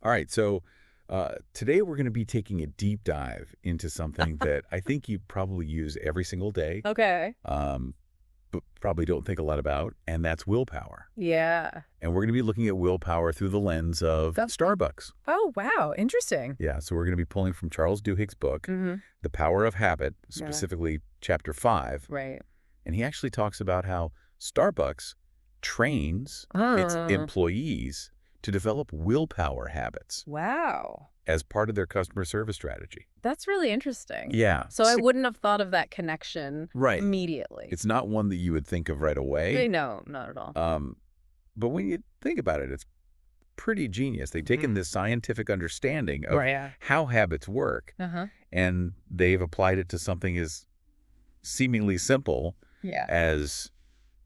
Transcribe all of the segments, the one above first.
All right, so today we're going to be taking a deep dive into something that I think you probably use every single day, Okay. um, but probably don't think a lot about, and that's willpower. Yeah. And we're going to be looking at willpower through the lens of Starbucks. Oh, wow. Interesting. Yeah, so we're going to be pulling from Charles Duhigg's book, Mm-hmm. The Power of Habit, Yeah. specifically chapter 5. Right. And he actually talks about how Starbucks trains its Oh, employees to develop willpower habits wow. as part of their customer service strategy. That's really interesting. Yeah. So I wouldn't have thought of that connection Right. immediately. It's not one that you would think of right away. No, not at all. But when you think about it, it's pretty genius. They've taken this scientific understanding of Right. Yeah. how habits work, Uh-huh. and they've applied it to something as seemingly simple Yeah. as,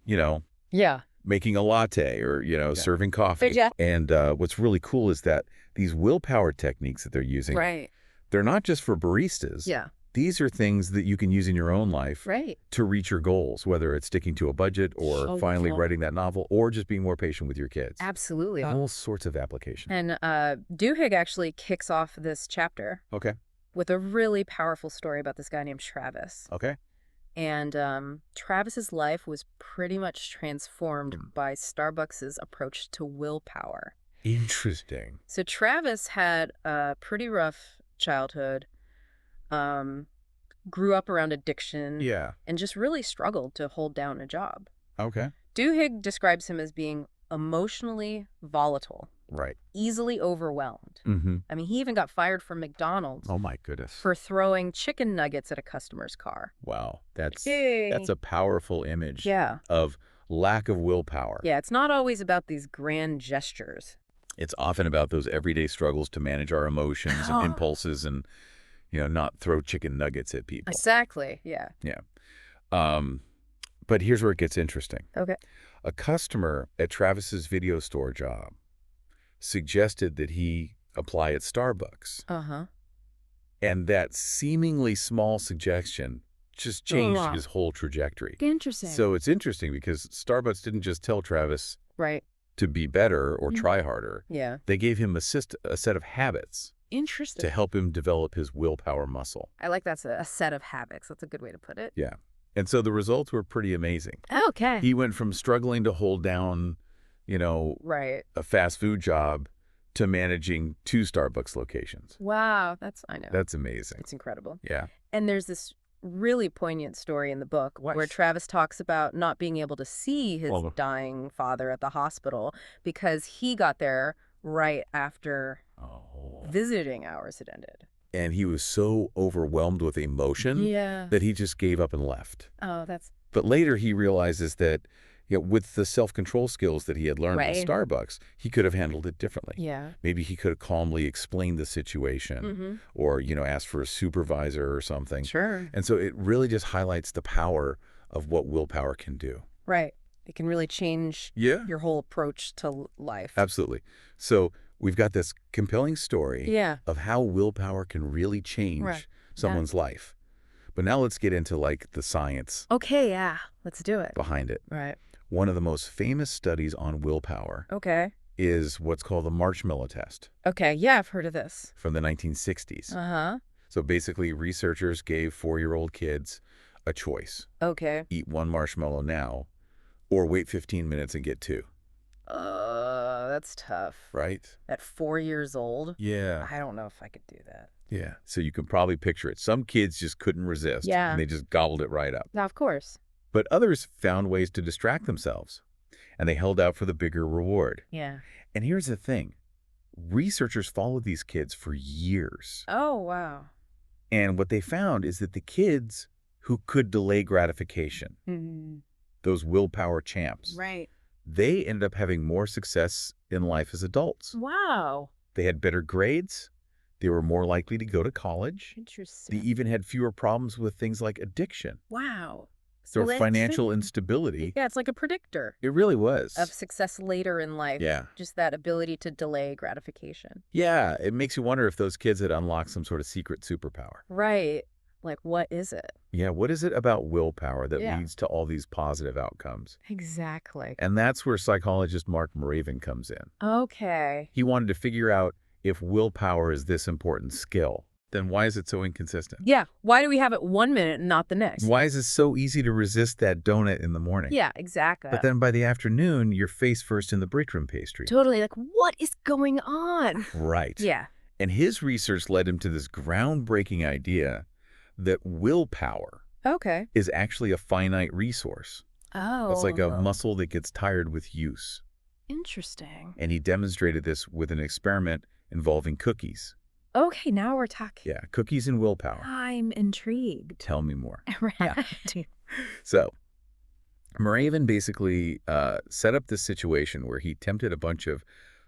you know, Yeah. making a latte or, serving coffee. Yeah. And what's really cool is that these willpower techniques that they're using, Right. they're not just for baristas. Yeah. These are things that you can use in your own life Right. to reach your goals, whether it's sticking to a budget or So finally cool. writing that novel or just being more patient with your kids. Absolutely. All sorts of applications. And Duhigg actually kicks off this chapter Okay. with a really powerful story about this guy named Travis. Okay. And Travis's life was pretty much transformed by Starbucks's approach to willpower. Interesting. So Travis had a pretty rough childhood, grew up around addiction, Yeah. and just really struggled to hold down a job. Okay. Duhigg describes him as being emotionally volatile, Right. easily overwhelmed. Mm-hmm. I mean, he even got fired from McDonald's Oh, my goodness. for throwing chicken nuggets at a customer's car. Wow. That's Hey. a powerful image Yeah. of lack of willpower. Yeah, it's not always about these grand gestures. It's often about those everyday struggles to manage our emotions and impulses and, not throw chicken nuggets at people. Exactly, yeah. Yeah. But here's where it gets interesting. Okay. A customer at Travis's video store job suggested that he apply at Starbucks. Uh-huh. And that seemingly small suggestion just changed Wow. his whole trajectory. Interesting. So it's interesting because Starbucks didn't just tell Travis Right. to be better or try harder. Yeah. They gave him a set of habits Interesting. to help him develop his willpower muscle. I like that's a set of habits. That's a good way to put it. Yeah. And so the results were pretty amazing. Okay. He went from struggling to hold down, Right. a fast food job to managing 2 Starbucks locations. Wow, I know. That's amazing. It's incredible. Yeah. And there's this really poignant story in the book where Travis talks about not being able to see his dying father at the hospital because he got there right after visiting hours had ended. And he was so overwhelmed with emotion Yeah. that he just gave up and left. Oh, that's But later he realizes that with the self-control skills that he had learned at Right. Starbucks, he could have handled it differently. yeah. Maybe he could have calmly explained the situation Mm-hmm. or, asked for a supervisor or something. Sure. And so it really just highlights the power of what willpower can do. Right. It can really change Yeah. your whole approach to life. Absolutely. So we've got this compelling story Yeah. of how willpower can really change Right. someone's life. But now let's get into the science Okay, yeah. Let's do it. behind it. Right. One of the most famous studies on willpower Okay. is what's called the marshmallow test Okay, yeah, I've heard of this. from the 1960s. Uh-huh. So basically, researchers gave 4-year-old kids a choice. Okay. Eat 1 marshmallow now or wait 15 minutes and get 2, That's tough. right? At 4 years old? Yeah. I don't know if I could do that. Yeah. So you can probably picture it. Some kids just couldn't resist. Yeah. And they just gobbled it right up. Now, of course. But others found ways to distract themselves, and they held out for the bigger reward. Yeah. And here's the thing. Researchers followed these kids for years. Oh, wow. And what they found is that the kids who could delay gratification, Mm-hmm. those willpower champs, Right. they ended up having more success in life as adults. Wow. They had better grades. They were more likely to go to college. They Interesting. even had fewer problems with things like addiction Wow. or Well, that's financial instability. Yeah, it's like a predictor It really was. of success later in life. Yeah. Just that ability to delay gratification. Yeah, it makes you wonder if those kids had unlocked some sort of secret superpower. Right. Like, what is it? Yeah, what is it about willpower that Yeah. leads to all these positive outcomes? Exactly. And that's where psychologist Mark Moravan comes in. Okay. He wanted to figure out if willpower is this important skill, then why is it so inconsistent? Yeah. Why do we have it 1 minute and not the next? Why is it so easy to resist that donut in the morning? Yeah, exactly. But then by the afternoon, you're face first in the break room pastry. Totally. Like, what is going on? Right. Yeah. And his research led him to this groundbreaking idea that willpower is actually a finite resource. Oh. It's like a muscle that gets tired with use. Interesting. And he demonstrated this with an experiment involving cookies. Okay, now we're talking. Yeah, cookies and willpower. I'm intrigued. Tell me more. Right. So, Moraven basically set up this situation where he tempted a bunch of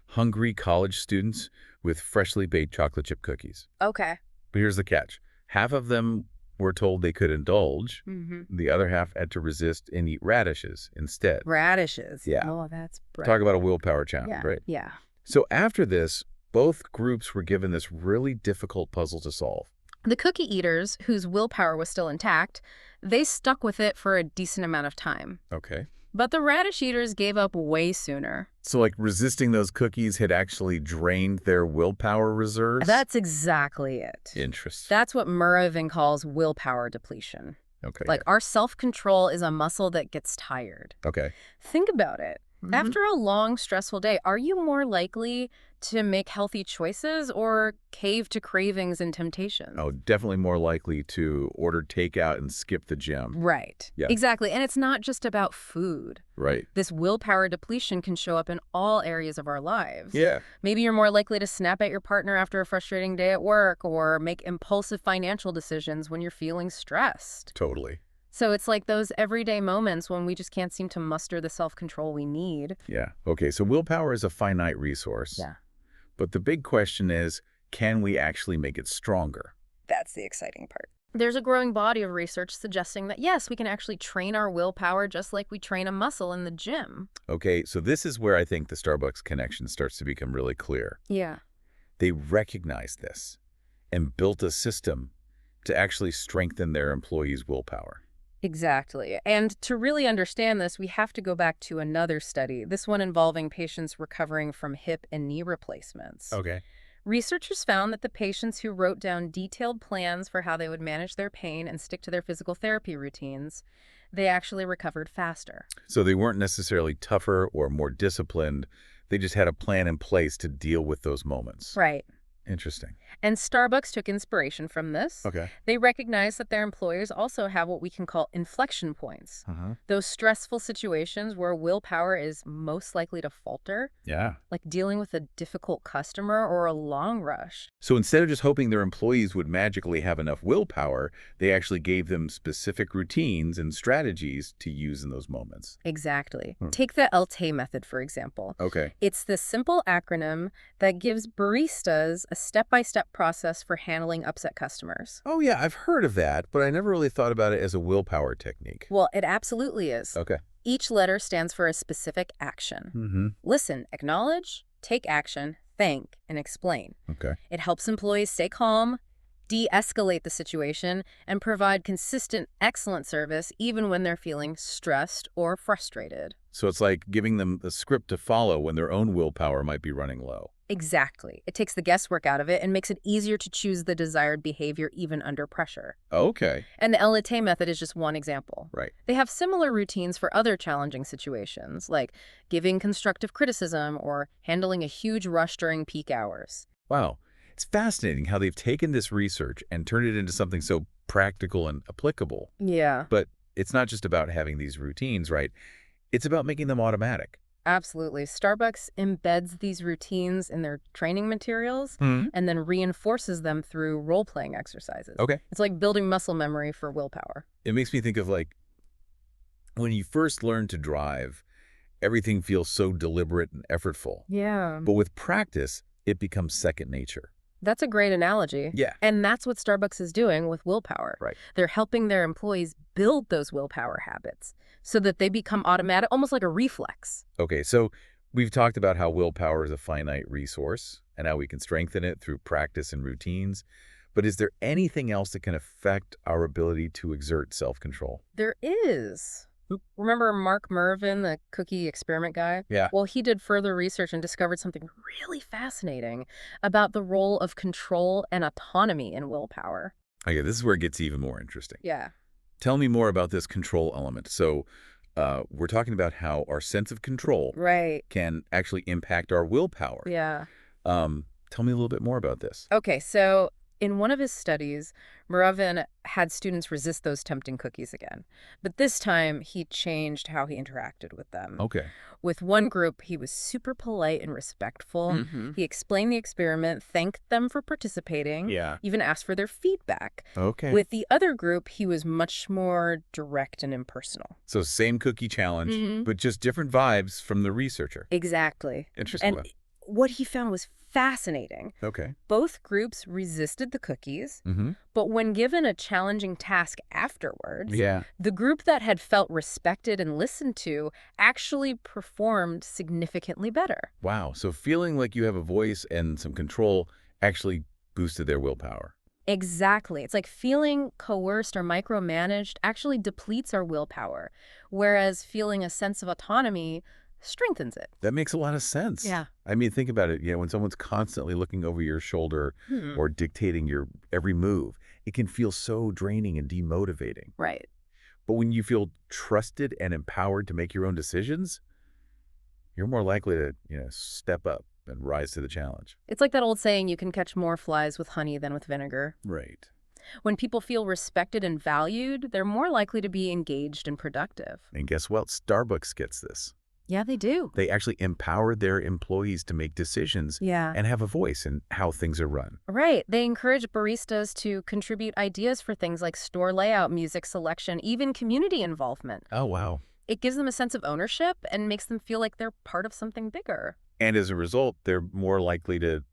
hungry college students with freshly baked chocolate chip cookies. Okay. But here's the catch. Half of them were told they could indulge. The other half had to resist and eat radishes instead. Radishes. Yeah. Oh, that's bright. Talk about a willpower challenge, right? Yeah. So after this, both groups were given this really difficult puzzle to solve. The cookie eaters, whose willpower was still intact, they stuck with it for a decent amount of time. Okay. But the radish eaters gave up way sooner. So like resisting those cookies had actually drained their willpower reserves? That's exactly it. Interesting. That's what Moraven calls willpower depletion. Okay. Like our self-control is a muscle that gets tired. Okay. Think about it. After a long, stressful day, are you more likely to make healthy choices or cave to cravings and temptations? Oh, definitely more likely to order takeout and skip the gym. Right. Yeah. Exactly. And it's not just about food. Right. This willpower depletion can show up in all areas of our lives. Yeah. Maybe you're more likely to snap at your partner after a frustrating day at work or make impulsive financial decisions when you're feeling stressed. Totally. So it's like those everyday moments when we just can't seem to muster the self-control we need. Yeah. Okay, so willpower is a finite resource. Yeah. But the big question is, can we actually make it stronger? That's the exciting part. There's a growing body of research suggesting that, yes, we can actually train our willpower just like we train a muscle in the gym. Okay, so this is where I think the Starbucks connection starts to become really clear. Yeah. They recognized this and built a system to actually strengthen their employees' willpower. Exactly. And to really understand this, we have to go back to another study, this one involving patients recovering from hip and knee replacements. Okay. Researchers found that the patients who wrote down detailed plans for how they would manage their pain and stick to their physical therapy routines, they actually recovered faster. So they weren't necessarily tougher or more disciplined. They just had a plan in place to deal with those moments. Right. Interesting. And Starbucks took inspiration from this. Okay. They recognized that their employees also have what we can call inflection points. Those stressful situations where willpower is most likely to falter. Yeah. Like dealing with a difficult customer or a long rush. So instead of just hoping their employees would magically have enough willpower, they actually gave them specific routines and strategies to use in those moments. Exactly. Take the LT method, for example. Okay. It's this simple acronym that gives baristas a step-by-step process for handling upset customers. Oh, yeah, I've heard of that, but I never really thought about it as a willpower technique. Well, it absolutely is. Okay. Each letter stands for a specific action. Listen, acknowledge, take action, thank, and explain. Okay. It helps employees stay calm, de-escalate the situation, and provide consistent, excellent service even when they're feeling stressed or frustrated. So it's like giving them a script to follow when their own willpower might be running low. Exactly. It takes the guesswork out of it and makes it easier to choose the desired behavior even under pressure. Okay. And the LT method is just one example. Right. They have similar routines for other challenging situations, like giving constructive criticism or handling a huge rush during peak hours. Wow. It's fascinating how they've taken this research and turned it into something so practical and applicable. Yeah. But it's not just about having these routines, right? It's about making them automatic. Absolutely. Starbucks embeds these routines in their training materials and then reinforces them through role-playing exercises. Okay. It's like building muscle memory for willpower. It makes me think of like when you first learn to drive, everything feels so deliberate and effortful. Yeah. But with practice, it becomes second nature. That's a great analogy. Yeah. And that's what Starbucks is doing with willpower. Right. They're helping their employees build those willpower habits so that they become automatic, almost like a reflex. Okay, so we've talked about how willpower is a finite resource and how we can strengthen it through practice and routines. But is there anything else that can affect our ability to exert self-control? There is. Remember Mark Mervin, the cookie experiment guy? Yeah. Well, he did further research and discovered something really fascinating about the role of control and autonomy in willpower. Okay, this is where it gets even more interesting. Yeah. Tell me more about this control element. So we're talking about how our sense of control Right. can actually impact our willpower. Yeah. Tell me a little bit more about this. Okay, so in one of his studies, Muravin had students resist those tempting cookies again. But this time, he changed how he interacted with them. Okay. With one group, he was super polite and respectful. He explained the experiment, thanked them for participating, Yeah. even asked for their feedback. Okay. With the other group, he was much more direct and impersonal. So same cookie challenge, but just different vibes from the researcher. Exactly. Interesting. And what he found was fascinating. Okay. Both groups resisted the cookies, Mm-hmm. but when given a challenging task afterwards, Yeah. the group that had felt respected and listened to actually performed significantly better. Wow. So feeling like you have a voice and some control actually boosted their willpower. Exactly. It's like feeling coerced or micromanaged actually depletes our willpower, whereas feeling a sense of autonomy strengthens it. That makes a lot of sense. Yeah. I mean, think about it. When someone's constantly looking over your shoulder or dictating your every move, it can feel so draining and demotivating. Right. But when you feel trusted and empowered to make your own decisions, you're more likely to, step up and rise to the challenge. It's like that old saying, you can catch more flies with honey than with vinegar. Right. When people feel respected and valued, they're more likely to be engaged and productive. And guess what? Starbucks gets this. Yeah, they do. They actually empower their employees to make decisions Yeah. and have a voice in how things are run. Right. They encourage baristas to contribute ideas for things like store layout, music selection, even community involvement. Oh, wow. It gives them a sense of ownership and makes them feel like they're part of something bigger. And as a result, they're more likely to,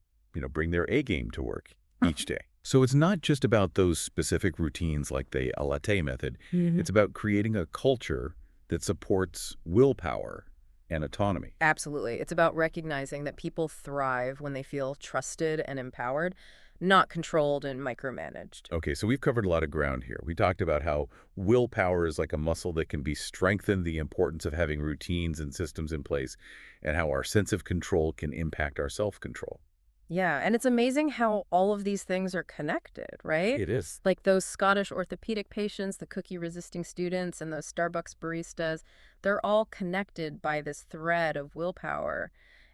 bring their A game to work each day. So it's not just about those specific routines like the a latte method. It's about creating a culture that supports willpower and autonomy. Absolutely. It's about recognizing that people thrive when they feel trusted and empowered, not controlled and micromanaged. Okay, so we've covered a lot of ground here. We talked about how willpower is like a muscle that can be strengthened, the importance of having routines and systems in place, and how our sense of control can impact our self-control. Yeah, and it's amazing how all of these things are connected, right? It is. Like those Scottish orthopedic patients, the cookie-resisting students, and those Starbucks baristas, they're all connected by this thread of willpower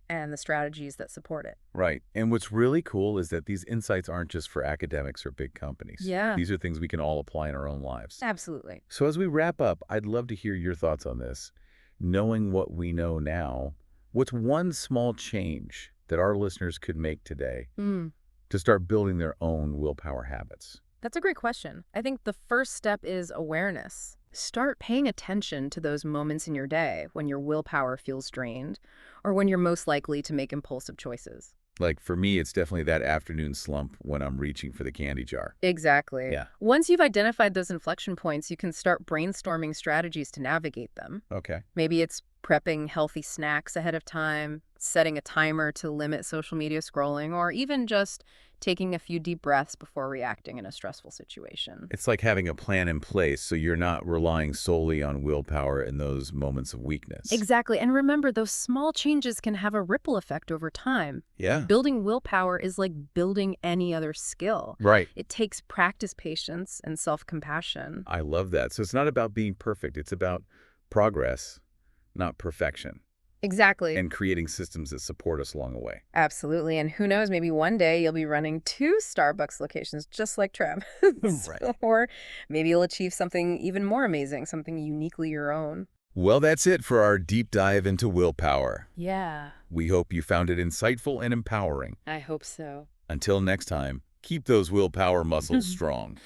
and the strategies that support it. Right. And what's really cool is that these insights aren't just for academics or big companies. Yeah. These are things we can all apply in our own lives. Absolutely. So as we wrap up, I'd love to hear your thoughts on this. Knowing what we know now, what's one small change that our listeners could make today to start building their own willpower habits? That's a great question. I think the first step is awareness. Start paying attention to those moments in your day when your willpower feels drained or when you're most likely to make impulsive choices. Like for me, it's definitely that afternoon slump when I'm reaching for the candy jar. Exactly. Yeah. Once you've identified those inflection points, you can start brainstorming strategies to navigate them. Okay. Maybe it's prepping healthy snacks ahead of time, setting a timer to limit social media scrolling, or even just taking a few deep breaths before reacting in a stressful situation. It's like having a plan in place so you're not relying solely on willpower in those moments of weakness. Exactly. And remember, those small changes can have a ripple effect over time. Yeah. Building willpower is like building any other skill. Right. It takes practice, patience, and self-compassion. I love that. So it's not about being perfect. It's about progress, not perfection, Exactly. and creating systems that support us along the way. Absolutely. And who knows, maybe one day you'll be running 2 Starbucks locations just like Travis. Right. Or maybe you'll achieve something even more amazing, something uniquely your own. Well, that's it for our deep dive into willpower. Yeah, We hope you found it insightful and empowering. I hope so. Until next time, keep those willpower muscles strong.